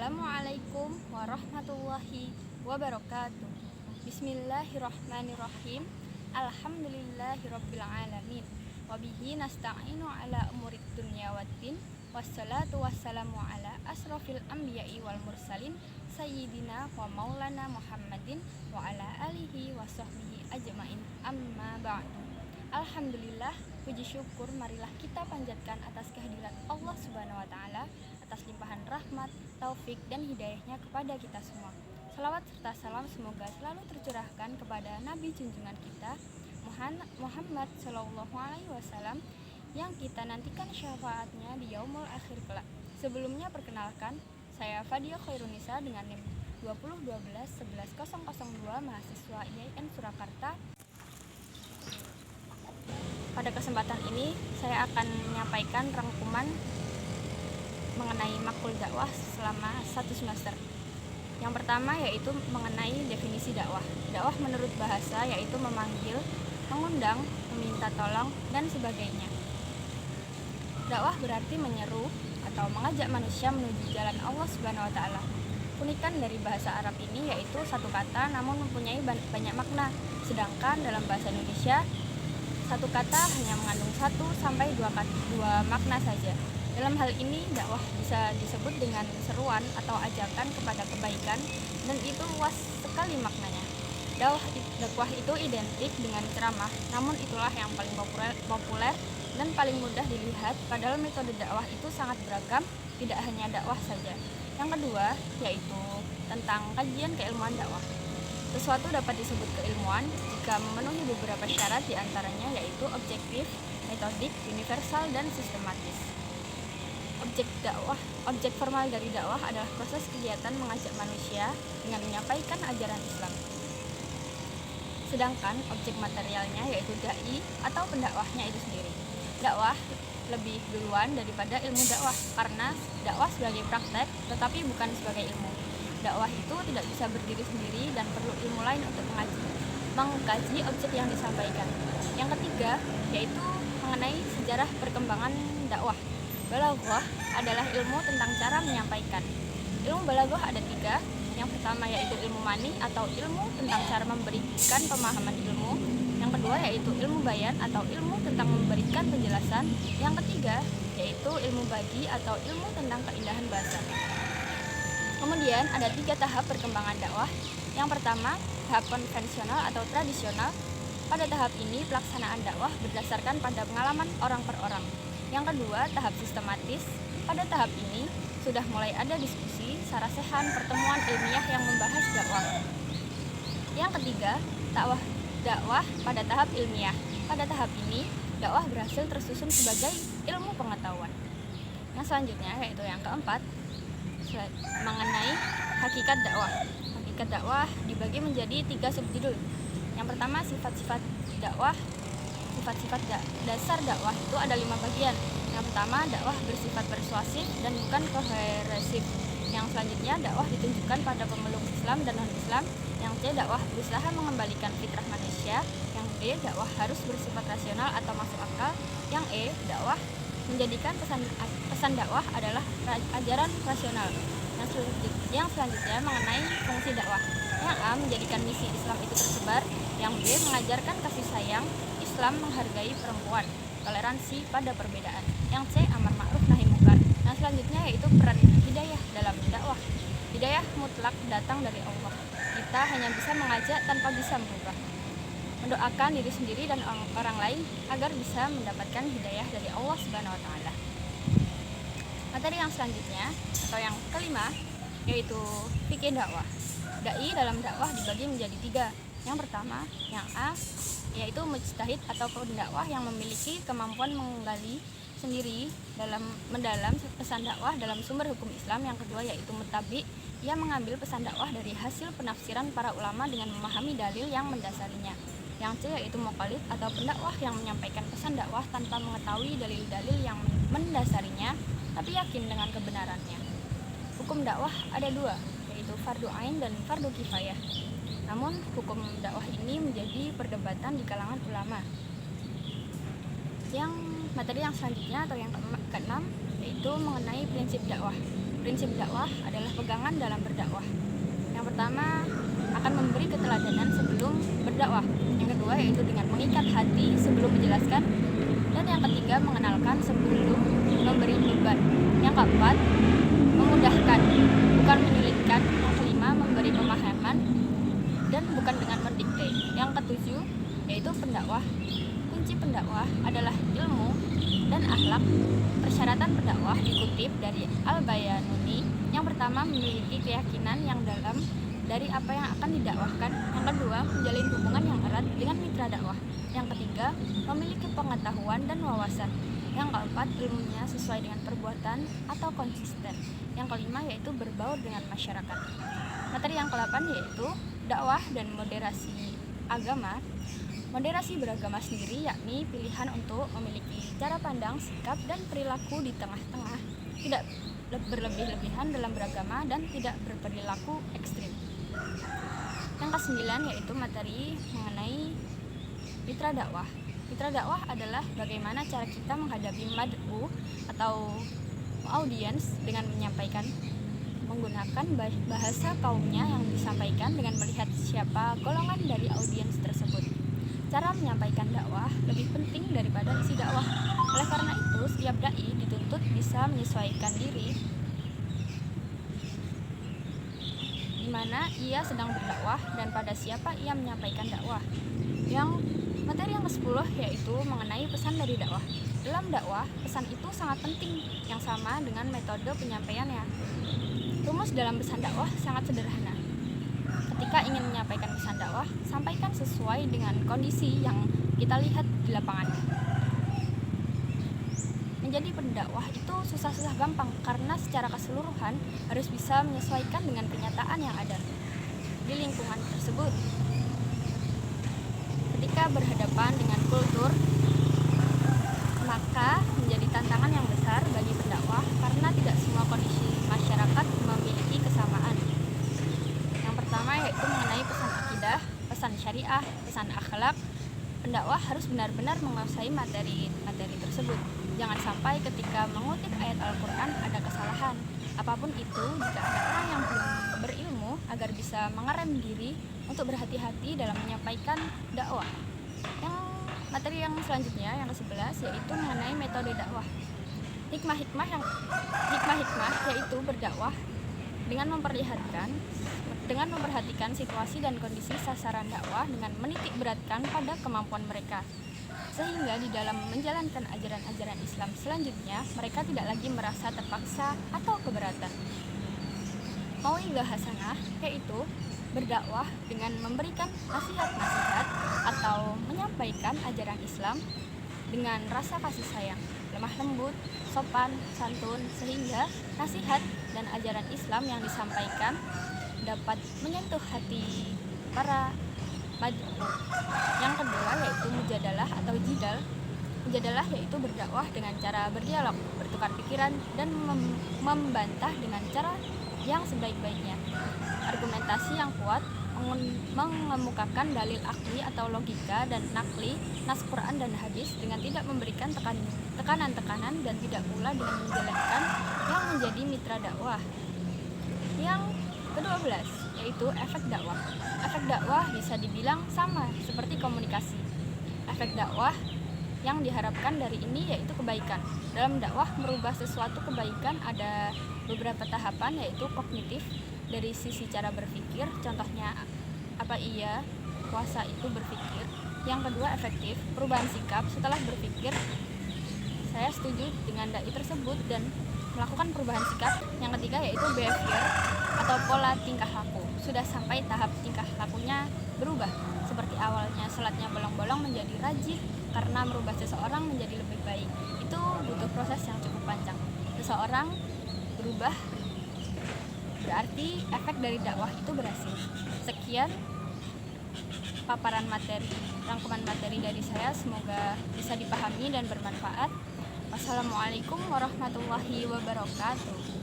Assalamualaikum warahmatullahi wabarakatuh. Bismillahirrahmanirrahim. Alhamdulillahirabbil Wabihi nasta'inu ala umurid dunya waddin. Wassalatu wassalamu ala asrofil anbiya'i wal mursalin sayyidina wa maulana Muhammadin wa ala alihi wa sahbihi ajma'in. Amma ba'du. Alhamdulillah, puji syukur marilah kita panjatkan atas kehadirat Allah Subhanahu wa taala, atas limpahan rahmat, taufik dan hidayahnya kepada kita semua. Salawat serta salam semoga selalu tercurahkan kepada Nabi junjungan kita Muhammad Shallallahu Alaihi Wasallam yang kita nantikan syafaatnya di yaumul akhir kelak. Sebelumnya perkenalkan, saya Fadia Khairunisa dengan NIM 2012-11002 mahasiswa IAIN Surakarta. Pada kesempatan ini saya akan menyampaikan rangkuman mengenai makul dakwah selama 1 semester. Yang pertama yaitu mengenai definisi dakwah. Dakwah menurut bahasa yaitu memanggil, mengundang, meminta tolong, dan sebagainya. Dakwah berarti menyeru atau mengajak manusia menuju jalan Allah Subhanahu wa taala. Unikan dari bahasa Arab ini yaitu satu kata namun mempunyai banyak makna. Sedangkan dalam bahasa Indonesia satu kata hanya mengandung 1 sampai 2 makna saja. Dalam hal ini dakwah bisa disebut dengan seruan atau ajakan kepada kebaikan, dan itu luas sekali maknanya. Dakwah itu identik dengan ceramah, namun itulah yang paling populer dan paling mudah dilihat, padahal metode dakwah itu sangat beragam, tidak hanya dakwah saja. Yang kedua yaitu tentang kajian keilmuan dakwah. Sesuatu dapat disebut keilmuan jika memenuhi beberapa syarat, diantaranya yaitu objektif, metodik, universal, dan sistematis. Objek formal dari dakwah adalah proses kegiatan mengajak manusia dengan menyampaikan ajaran Islam. Sedangkan objek materialnya yaitu dai atau pendakwahnya itu sendiri. Dakwah lebih duluan daripada ilmu dakwah karena dakwah sebagai praktek tetapi bukan sebagai ilmu. Dakwah itu tidak bisa berdiri sendiri dan perlu ilmu lain untuk mengkaji objek yang disampaikan. Yang ketiga yaitu mengenai sejarah perkembangan dakwah. Balaghah adalah ilmu tentang cara menyampaikan. Ilmu balaghah ada 3. Yang pertama yaitu ilmu mani atau ilmu tentang cara memberikan pemahaman ilmu. Yang kedua yaitu ilmu bayan atau ilmu tentang memberikan penjelasan. Yang ketiga yaitu ilmu badi atau ilmu tentang keindahan bahasa. Kemudian ada 3 tahap perkembangan dakwah. Yang pertama, tahap konvensional atau tradisional. Pada tahap ini pelaksanaan dakwah berdasarkan pada pengalaman orang per orang. Yang kedua, tahap sistematis. Pada tahap ini sudah mulai ada diskusi, sarasehan, pertemuan ilmiah yang membahas dakwah. Yang ketiga, dakwah pada tahap ilmiah. Pada tahap ini dakwah berhasil tersusun sebagai ilmu pengetahuan. Yang selanjutnya yaitu yang keempat, mengenai hakikat dakwah. Hakikat dakwah dibagi menjadi 3 subjudul. Yang pertama, sifat-sifat dakwah. Sifat-sifat dasar dakwah itu ada 5 bagian. Yang pertama, dakwah bersifat persuasif dan bukan koheresif. Yang selanjutnya, dakwah ditunjukkan pada pemeluk Islam dan non-Islam. Yang C, dakwah berusaha mengembalikan fitrah manusia. Yang D, dakwah harus bersifat rasional atau masuk akal. Yang E, dakwah menjadikan pesan dakwah adalah ajaran rasional. Yang selanjutnya mengenai fungsi dakwah. Yang A, menjadikan misi Islam itu tersebar. Yang B, mengajarkan kasih sayang, Islam menghargai perempuan, toleransi pada perbedaan. Yang C, amar ma'ruf nahi munkar. Yang selanjutnya yaitu peran hidayah dalam dakwah. Hidayah mutlak datang dari Allah. Kita hanya bisa mengajak tanpa bisa merubah. Mendoakan diri sendiri dan orang lain agar bisa mendapatkan hidayah dari Allah Subhanahu wa taala. Materi yang selanjutnya atau yang kelima yaitu fikih dakwah. Dai dalam dakwah dibagi menjadi 3. Yang pertama, yang A yaitu mujtahid atau pendakwah yang memiliki kemampuan menggali sendiri mendalam pesan dakwah dalam sumber hukum Islam. Yang kedua yaitu mutabi, yang mengambil pesan dakwah dari hasil penafsiran para ulama dengan memahami dalil yang mendasarinya. Yang C yaitu muqallid atau pendakwah yang menyampaikan pesan dakwah tanpa mengetahui dalil-dalil yang mendasarinya tapi yakin dengan kebenarannya. Hukum dakwah ada 2, yaitu fardu ain dan fardu kifayah. Namun hukum dakwah ini menjadi perdebatan di kalangan ulama. Yang materi yang selanjutnya atau yang ke-6 yaitu mengenai prinsip dakwah. prinsip dakwah adalah pegangan dalam berdakwah. Yang pertama, akan memberi keteladanan sebelum berdakwah. Yang kedua yaitu dengan mengikat hati sebelum menjelaskan. Dan yang ketiga, mengenalkan sebelum memberi beban. Yang keempat, memudahkan, bukan menyulitkan. Yang kelima, memberi pemahaman dan bukan dengan mendikte. Yang ketujuh, yaitu pendakwah. Kunci pendakwah adalah ilmu dan akhlak. Persyaratan pendakwah dikutip dari Al-Bayanuni. Yang pertama, memiliki keyakinan yang dalam dari apa yang akan didakwahkan. Yang kedua, menjalin hubungan yang erat dengan mitra dakwah. Yang ketiga, memiliki pengetahuan dan wawasan. Yang keempat, ilmunya sesuai dengan perbuatan atau konsisten. Yang kelima, yaitu berbaur dengan masyarakat. Materi yang ke-8 yaitu dakwah dan moderasi agama. Moderasi beragama sendiri yakni pilihan untuk memiliki cara pandang, sikap, dan perilaku di tengah-tengah, tidak berlebih-lebihan dalam beragama dan tidak berperilaku ekstrim. Yang ke-9 yaitu materi mengenai mitra dakwah. Mitra dakwah adalah bagaimana cara kita menghadapi mad'u atau audiens dengan menyampaikan menggunakan bahasa kaumnya yang disampaikan dengan melihat siapa golongan dari audiens tersebut. Cara menyampaikan dakwah lebih penting daripada isi dakwah. Oleh karena itu, setiap dai dituntut bisa menyesuaikan diri di mana ia sedang berdakwah dan pada siapa ia menyampaikan dakwah. Yang materi yang ke-10 yaitu mengenai pesan dari dakwah. Dalam dakwah, pesan itu sangat penting, yang sama dengan metode penyampaiannya. Rumus dalam pesan dakwah sangat sederhana. Ketika ingin menyampaikan pesan dakwah, sampaikan sesuai dengan kondisi yang kita lihat di lapangan. Menjadi pendakwah itu susah-susah gampang karena secara keseluruhan harus bisa menyesuaikan dengan kenyataan yang ada di lingkungan tersebut. Ketika berhadapan dengan kultur, maka menjadi tantangan yang besar bagi pendakwah karena tidak semua kondisi masyarakat memiliki kesamaan. Yang pertama yaitu mengenai pesan akidah, pesan syariah, pesan akhlak. Pendakwah harus benar-benar menguasai materi tersebut. Jangan sampai ketika mengutip ayat Al-Quran ada kesalahan. Apapun itu, jika ada orang yang belum berilmu agar bisa mengerem diri untuk berhati-hati dalam menyampaikan dakwah. Yang materi yang selanjutnya, yang ke-11, yaitu mengenai metode dakwah. Hikmah-hikmah yaitu berdakwah dengan memperhatikan situasi dan kondisi sasaran dakwah dengan menitik beratkan pada kemampuan mereka, sehingga di dalam menjalankan ajaran-ajaran Islam selanjutnya mereka tidak lagi merasa terpaksa atau keberatan. Mau'izah hasanah yaitu berdakwah dengan memberikan nasihat-nasihat atau menyampaikan ajaran Islam dengan rasa kasih sayang, lemah lembut, sopan, santun, sehingga nasihat dan ajaran Islam yang disampaikan dapat menyentuh hati para mad'u. Yang kedua yaitu mujadalah atau jidal. Mujadalah yaitu berdakwah dengan cara berdialog, bertukar pikiran, dan membantah dengan cara yang sebaik-baiknya. Argumentasi yang kuat, mengemukakan dalil akli atau logika dan nakli, nas Quran dan hadis dengan tidak memberikan tekanan-tekanan dan tidak pula dengan menjelekkan yang menjadi mitra dakwah. Yang ke-12 yaitu efek dakwah. Efek dakwah bisa dibilang sama seperti komunikasi. Efek dakwah yang diharapkan dari ini yaitu kebaikan. Dalam dakwah merubah sesuatu kebaikan ada beberapa tahapan, yaitu kognitif dari sisi cara berpikir, contohnya apa iya puasa itu berpikir. Yang kedua efektif, perubahan sikap setelah berpikir saya setuju dengan dai tersebut dan melakukan perubahan sikap. Yang ketiga yaitu behavior atau pola tingkah laku. Sudah sampai tahap tingkah lakunya berubah, seperti awalnya sholatnya bolong-bolong menjadi rajin karena merubah seseorang menjadi lebih baik. Itu butuh proses yang cukup panjang. Seseorang berubah berarti efek dari dakwah itu berhasil. Sekian paparan materi, rangkuman materi dari saya, semoga bisa dipahami dan bermanfaat. Wassalamualaikum warahmatullahi wabarakatuh.